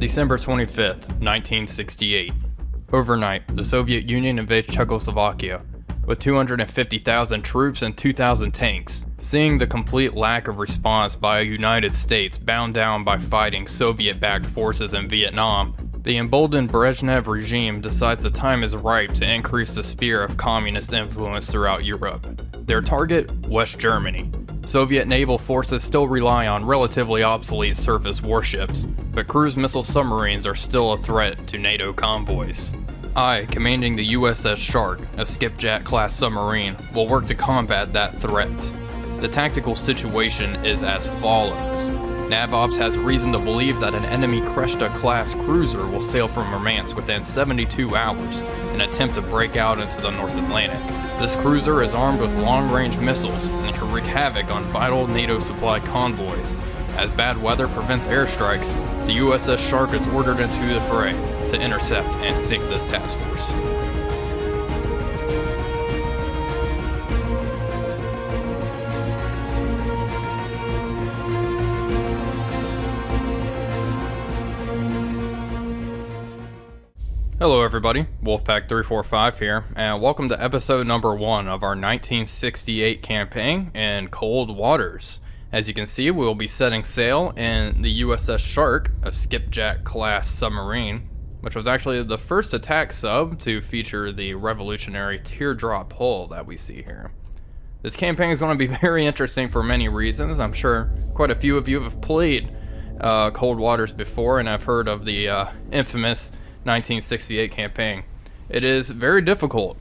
December 25th, 1968. Overnight, the Soviet Union invades Czechoslovakia with 250,000 troops and 2,000 tanks. Seeing the complete lack of response by a United States bound down by fighting Soviet-backed forces in Vietnam, the emboldened Brezhnev regime decides the time is ripe to increase the sphere of communist influence throughout Europe. Their target? West Germany. Soviet naval forces still rely on relatively obsolete surface warships, but cruise missile submarines are still a threat to NATO convoys. I, commanding the USS Shark, a skipjack-class submarine, will work to combat that threat. The tactical situation is as follows. NavOps has reason to believe that an enemy Kreshta-class cruiser will sail from Murmansk within 72 hours and attempt to break out into the North Atlantic. This cruiser is armed with long-range missiles and can wreak havoc on vital NATO-supplied convoys. As bad weather prevents airstrikes, the USS Shark is ordered into the fray to intercept and sink this task force. Hello everybody, Wolfpack345 here, and welcome to episode number 1 of our 1968 campaign in Cold Waters. As you can see, we will be setting sail in the USS Shark, a skipjack-class submarine, which was actually the first attack sub to feature the revolutionary teardrop hull that we see here. This campaign is going to be very interesting for many reasons. I'm sure quite a few of you have played Cold Waters before and have heard of the infamous 1968 campaign. It is very difficult,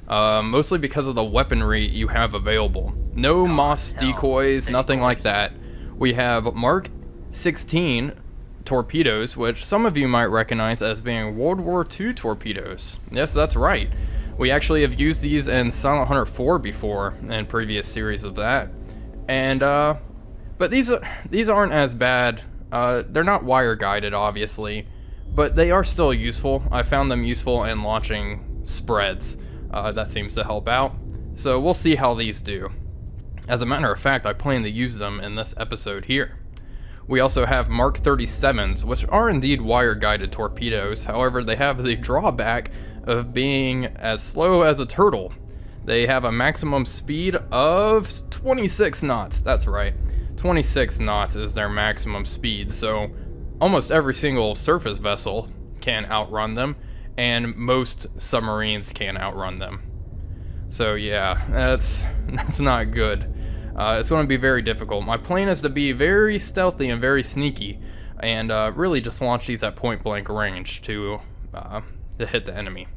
mostly because of the weaponry you have available. No Moss decoys, nothing like that. We have Mark 16 torpedoes, which some of you might recognize as being World War II torpedoes. Yes, that's right. We actually have used these in Silent Hunter 4 before, in previous series of that. And but these aren't as bad. They're not wire guided, obviously, but they are still useful. I found them useful in launching spreads. That seems to help out. So we'll see how these do. As a matter of fact, I plan to use them in this episode here. We also have Mark 37s, which are indeed wire-guided torpedoes. However, they have the drawback of being as slow as a turtle. They have a maximum speed of 26 knots. That's right. 26 knots is their maximum speed, so almost every single surface vessel can outrun them, and most submarines can outrun them. So yeah, that's not good. It's going to be very difficult. My plan is to be very stealthy and very sneaky, and really just launch these at point-blank range to hit the enemy.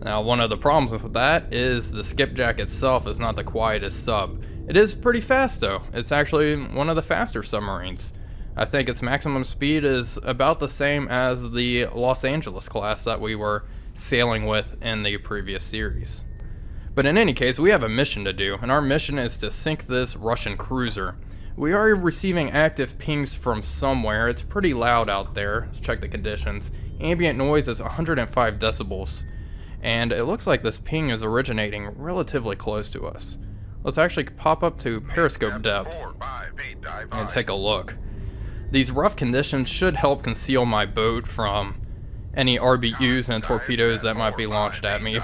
Now, one of the problems with that is the skipjack itself is not the quietest sub. It is pretty fast though. It's actually one of the faster submarines. I think its maximum speed is about the same as the Los Angeles class that we were sailing with in the previous series. But in any case, we have a mission to do, and our mission is to sink this Russian cruiser. We are receiving active pings from somewhere. It's pretty loud out there. Let's check the conditions. Ambient noise is 105 decibels, and it looks like this ping is originating relatively close to us. Let's actually pop up to periscope depth and take a look. These rough conditions should help conceal my boat from any RBUs and torpedoes that might be launched at me.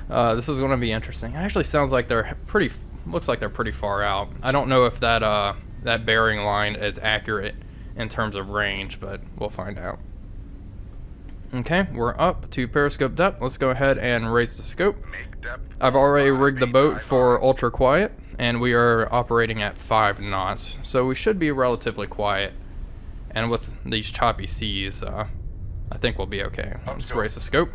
This is going to be interesting. It actually sounds like looks like they're pretty far out. I don't know if that that bearing line is accurate in terms of range, but we'll find out. Okay, we're up to periscope depth. Let's go ahead and raise the scope. I've already rigged the boat for ultra quiet, and we are operating at 5 knots, so we should be relatively quiet. And with these choppy seas, I think we'll be okay. Let's raise the scope.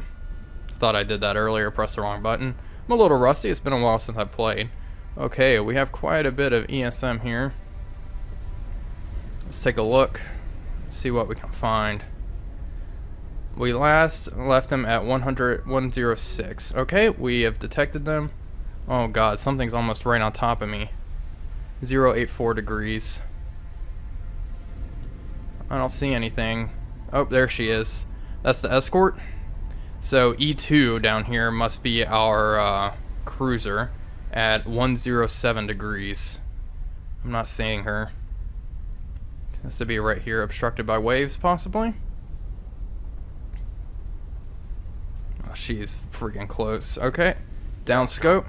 Thought I did that earlier, pressed the wrong button. I'm a little rusty, it's been a while since I played. Okay, we have quite a bit of ESM here. Let's take a look, see what we can find. We last left them at 106. Okay, we have detected them. Oh god, something's almost right on top of me. 084 degrees. I don't see anything. Oh, there she is. That's the escort. So E2 down here must be our cruiser at 107 degrees. I'm not seeing her. This to be right here, obstructed by waves, possibly. Oh, she's freaking close. Okay, down scope.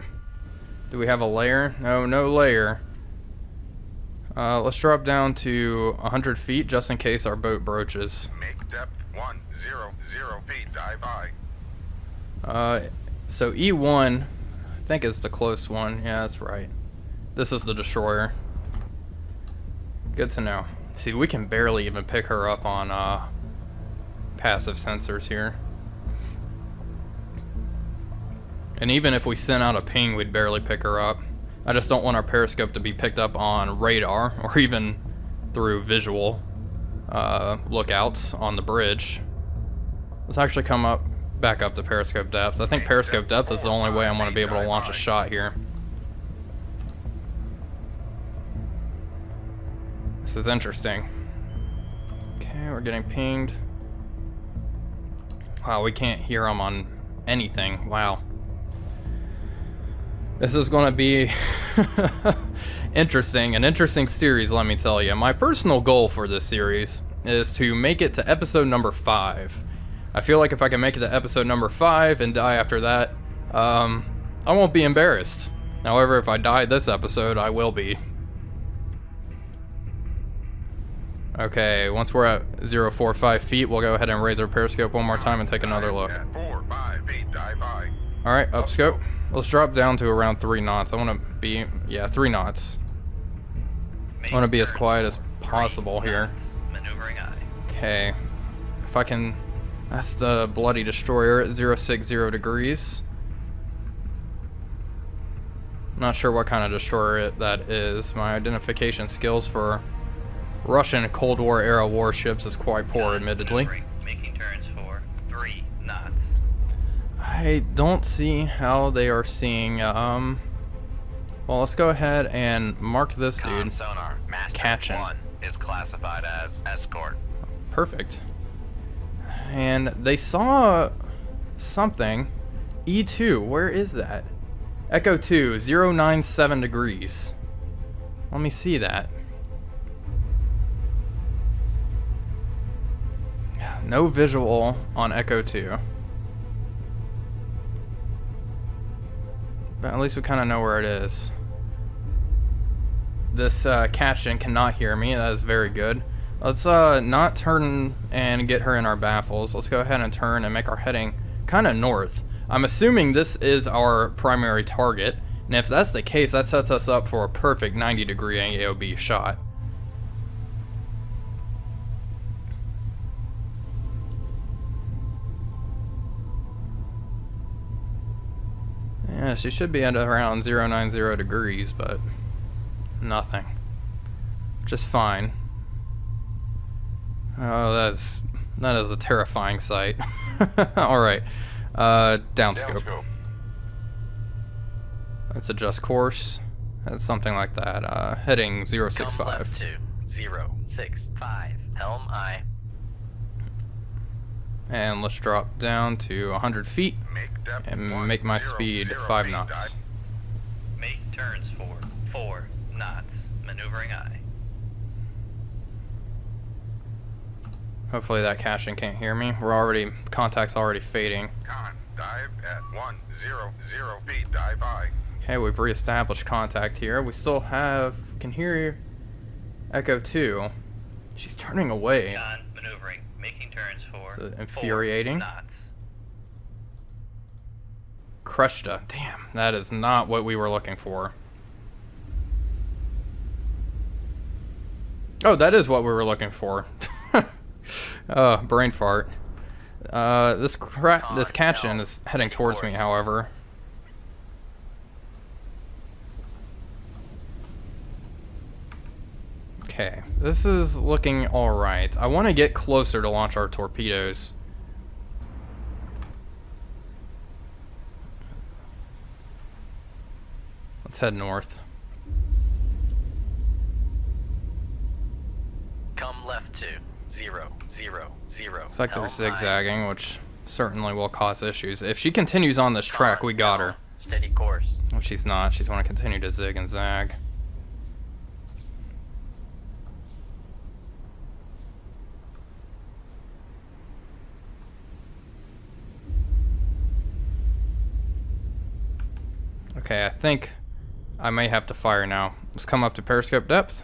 Do we have a layer? No, no layer. Let's drop down to 100 feet just in case our boat broaches. Make depth 100 feet, dive by. So E1, I think is the close one. Yeah, that's right. This is the destroyer. Good to know. See, we can barely even pick her up on passive sensors here. And even if we sent out a ping, we'd barely pick her up. I just don't want our periscope to be picked up on radar or even through visual lookouts on the bridge. Let's actually come up, back up to periscope depth. I think periscope depth is the only way I'm going to be able to launch a shot here. This is interesting. Okay, we're getting pinged. Wow, we can't hear them on anything. Wow. This is going to be interesting, an interesting series, let me tell you. My personal goal for this series is to make it to episode number 5. I feel like if I can make it to episode number 5 and die after that, I won't be embarrassed. However, if I die this episode, I will be. Okay, once we're at 0.45 feet, we'll go ahead and raise our periscope one more time and take another look. Alright, up scope. Let's drop down to around 3 knots. I want to be, yeah, 3 knots. I want to be as quiet as possible here. Okay. If I can, that's the bloody destroyer at 060 degrees. I'm not sure what kind of destroyer that is. My identification skills for Russian Cold War era warships is quite poor, admittedly. Making turns for 3 knots. I don't see how they are seeing, well, let's go ahead and mark this dude. Sonar, Catching. 1 is classified as escort. Perfect. And they saw something. E2, where is that? Echo 2, 097 degrees. Let me see that. No visual on Echo 2. But at least we kind of know where it is. This Catchin cannot hear me. That is very good. Let's not turn and get her in our baffles. Let's go ahead and turn and make our heading kind of north. I'm assuming this is our primary target. And if that's the case, that sets us up for a perfect 90-degree AOB shot. Yeah, she should be at around 090 degrees, but nothing. Just fine. Oh, that is a terrifying sight. All right, downscope. Let's adjust course. That's something like that. Heading 065. Come left to 065. Helm aye. And let's drop down to 100 feet and make my speed 5 knots. Make turns for 4 knots. Maneuvering aye. Hopefully that Catchin can't hear me. Contact's already fading. Dive at 100 feet, dive aye. Okay, we've reestablished contact here. We still can hear Echo 2. She's turning away. Maneuvering. Making turns for So infuriating. 4 knots. Crushed her. Damn, that is not what we were looking for. Oh, that is what we were looking for. Brain fart. This Catchin is heading towards me, however. Okay, this is looking alright. I want to get closer to launch our torpedoes. Let's head north. Come left to 000. Looks like they're zigzagging, which certainly will cause issues. If she continues on this track, we got her. Steady course. Well, she's not. She's going to continue to zig and zag. Okay, I think I may have to fire now. Let's come up to periscope depth.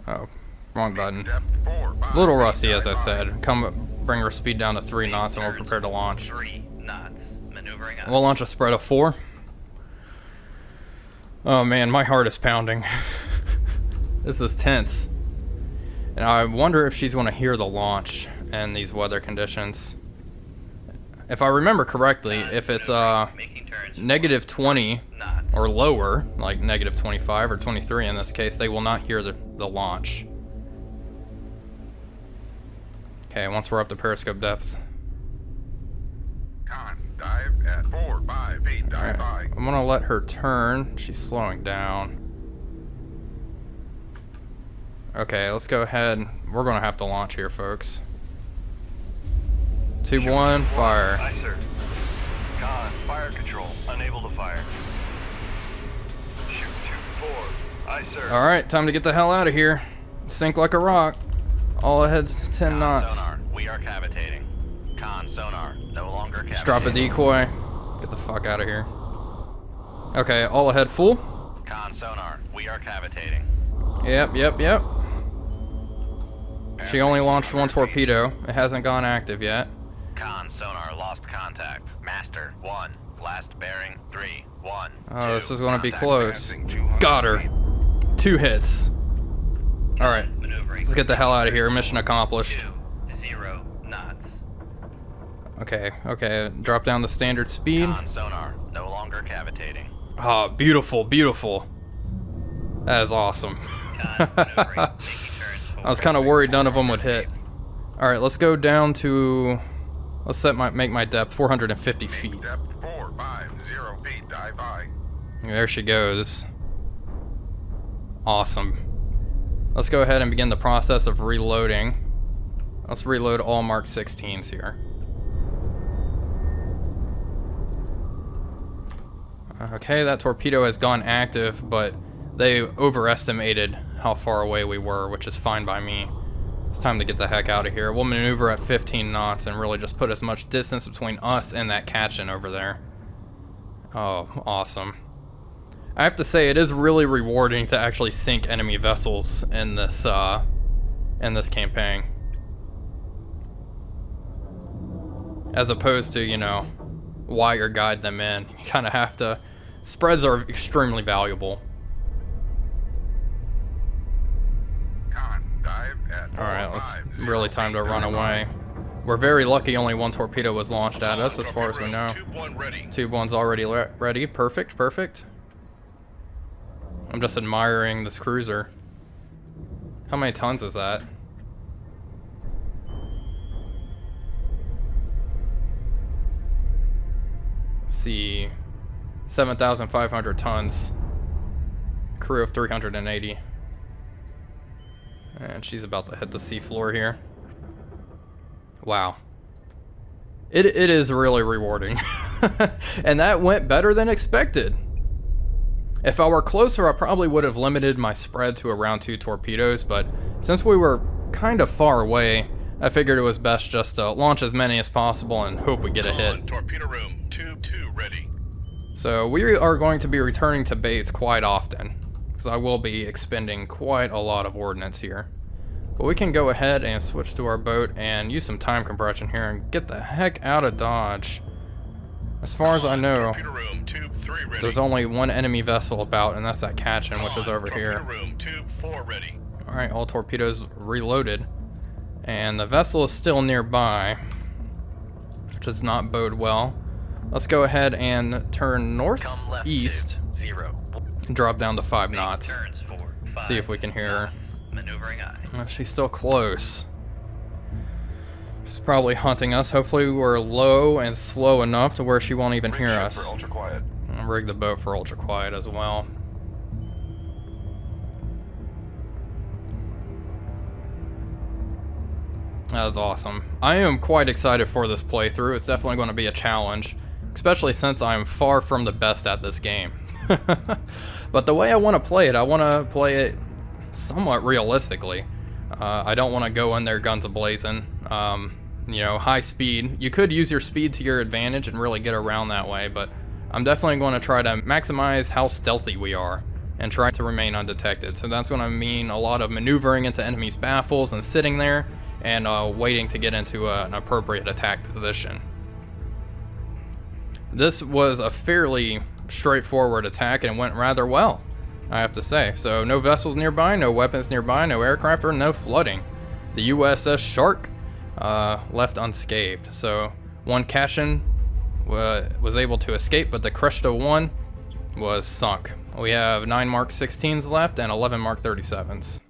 Oh, wrong button. Depth 4, 5 A little feet, rusty, as I dive by. said. Bring our speed down to 3 knots and we're prepared to launch. 3 knots. Maneuvering aye. We'll launch a spread of 4. Oh man, my heart is pounding. This is tense. And I wonder if she's going to hear the launch in these weather conditions. If I remember correctly, if it's Making turns negative 20 knots. or lower, like negative 25 or 23 in this case, they will not hear the launch. Okay, once we're up to periscope depth. Con, dive at 4, 5 feet, dive by. I'm gonna let her turn. She's slowing down. Okay, let's go ahead. We're gonna have to launch here, folks. 2-1, fire. Aye, sir. Con, fire control. Unable to fire. Shoot 2-4. Aye, sir. Alright, time to get the hell out of here. Sink like a rock. All ahead 10 Con knots. sonar. We are cavitating. Con sonar. No longer cavitating. Just drop a decoy. Get the fuck out of here. Okay, all ahead full. Con sonar. We are cavitating. Yep. She only launched 1 torpedo. It hasn't gone active yet. Con sonar lost contact. Master 1. Last bearing 3. 1. Oh, this is going to be Contact close. Passing 200 Got her. feet. 2 hits. Alright, Maneuvering. let's get the hell out of here. Mission accomplished. 0 knots. Okay. Drop down the standard speed. Con sonar. No longer cavitating. Oh, beautiful. That is awesome. Con maneuvering. Making turns I was kind of worried none of them would hit. Alright, let's go down to... Let's make my depth 450 feet. Depth 4, 5, 0 feet, dive by. There she goes. Awesome. Let's go ahead and begin the process of reloading. Let's reload all Mark 16s here. Okay, that torpedo has gone active, but they overestimated how far away we were, which is fine by me. It's time to get the heck out of here. We'll maneuver at 15 knots and really just put as much distance between us and that Katchen over there. Oh, awesome. I have to say, it is really rewarding to actually sink enemy vessels in this campaign. As opposed to, you know, wire guide them in. You kind of have to... Spreads are extremely valuable. Con, dive at 4, Alright, let's 5, 0 really time to feet, run dive away. by. We're very lucky only 1 torpedo was launched at us, as far as we know. Tube 1 ready. Tube 1's already ready. Perfect. I'm just admiring this cruiser. How many tons is that? Let's see. 7,500 tons. Crew of 380. And she's about to hit the seafloor here. Wow. It is really rewarding. And that went better than expected. If I were closer, I probably would have limited my spread to around 2 torpedoes, but since we were kind of far away, I figured it was best just to launch as many as possible and hope we get a hit. Torpedo room. Tube 2 ready. So we are going to be returning to base quite often, because I will be expending quite a lot of ordnance here. But we can go ahead and switch to our boat and use some time compression here and get the heck out of Dodge. As far as I know, Torpedo room. Tube 3 ready. there's only 1 enemy vessel about, and that's that Katchen, which is over here. Torpedo room. Tube 4 ready. Alright, all torpedoes reloaded. And the vessel is still nearby, which does not bode well. Let's go ahead and turn Come left northeast 2, 0. and drop down to 5 Making knots. turns 4, 5 See if we can hear her. knots. Maneuvering aye. She's still close. She's probably hunting us. Hopefully we're low and slow enough to where she won't even hear Rig ship us. For ultra quiet. I'll rig the boat for ultra quiet as well. That was awesome. I am quite excited for this playthrough. It's definitely going to be a challenge, especially since I'm far from the best at this game. But the way I want to play it, I want to play it somewhat realistically. I don't want to go in there guns a-blazing. high speed. You could use your speed to your advantage and really get around that way, but I'm definitely going to try to maximize how stealthy we are and try to remain undetected. So that's going to mean a lot of maneuvering into enemies' baffles and sitting there and waiting to get into an appropriate attack position. This was a fairly straightforward attack and went rather well, I have to say. So no vessels nearby, no weapons nearby, no aircraft, or no flooding. The USS Shark left unscathed. So one Cashin was able to escape, but the Kreshta 1 was sunk. We have 9 Mark 16s left and 11 Mark 37s.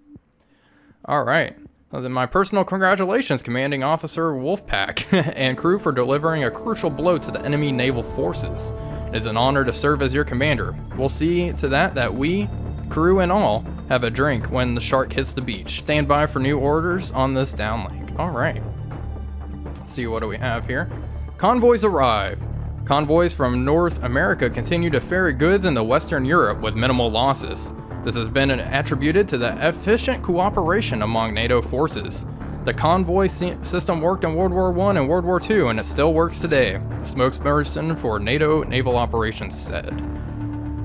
Alright, well, then my personal congratulations, Commanding Officer Wolfpack and crew, for delivering a crucial blow to the enemy naval forces. It is an honor to serve as your commander. We'll see to that we, crew and all, have a drink when the Shark hits the beach. Stand by for new orders on this downlink. Alright. Let's see, what do we have here? Convoys arrive. Convoys from North America continue to ferry goods into Western Europe with minimal losses. This has been attributed to the efficient cooperation among NATO forces. The convoy system worked in World War I and World War II, and it still works today, the spokesperson for NATO Naval Operations said.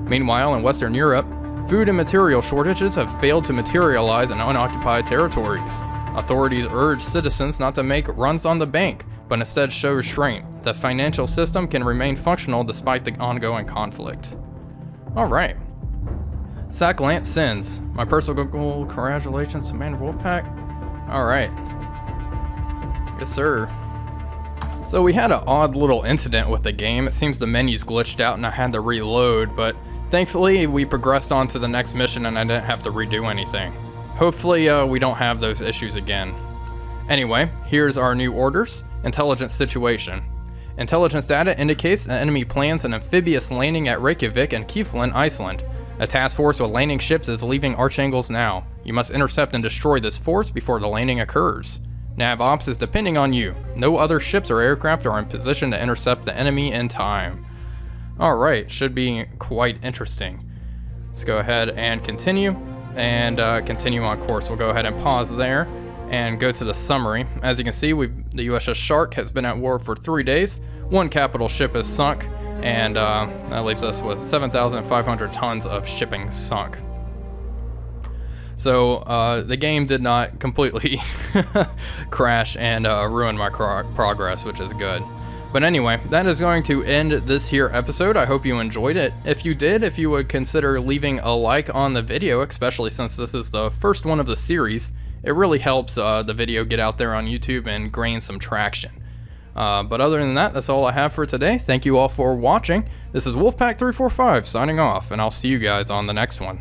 Meanwhile, in Western Europe, food and material shortages have failed to materialize in unoccupied territories. Authorities urge citizens not to make runs on the bank, but instead show restraint. The financial system can remain functional despite the ongoing conflict. Alright. Sacklant sends. My personal goal, congratulations, Commander Wolfpack. Alright. Yes, sir. So we had an odd little incident with the game. It seems the menus glitched out and I had to reload, but thankfully we progressed on to the next mission and I didn't have to redo anything. Hopefully we don't have those issues again. Anyway, here's our new orders. Intelligence situation. Intelligence data indicates an enemy plans an amphibious landing at Reykjavik and Keflavik, Iceland. A task force with landing ships is leaving Archangels now. You must intercept and destroy this force before the landing occurs. Nav Ops is depending on you. No other ships or aircraft are in position to intercept the enemy in time. Alright, should be quite interesting. Let's go ahead and continue continue on course. We'll go ahead and pause there and go to the summary. As you can see, the USS Shark has been at war for 3 days. 1 capital ship is sunk, and that leaves us with 7,500 tons of shipping sunk. So the game did not completely crash and ruin my progress, which is good. But anyway, that is going to end this here episode. I hope you enjoyed it. If you did, if you would consider leaving a like on the video, especially since this is the first one of the series, it really helps the video get out there on YouTube and gain some traction. But other than that, that's all I have for today. Thank you all for watching. This is Wolfpack345 signing off, and I'll see you guys on the next one.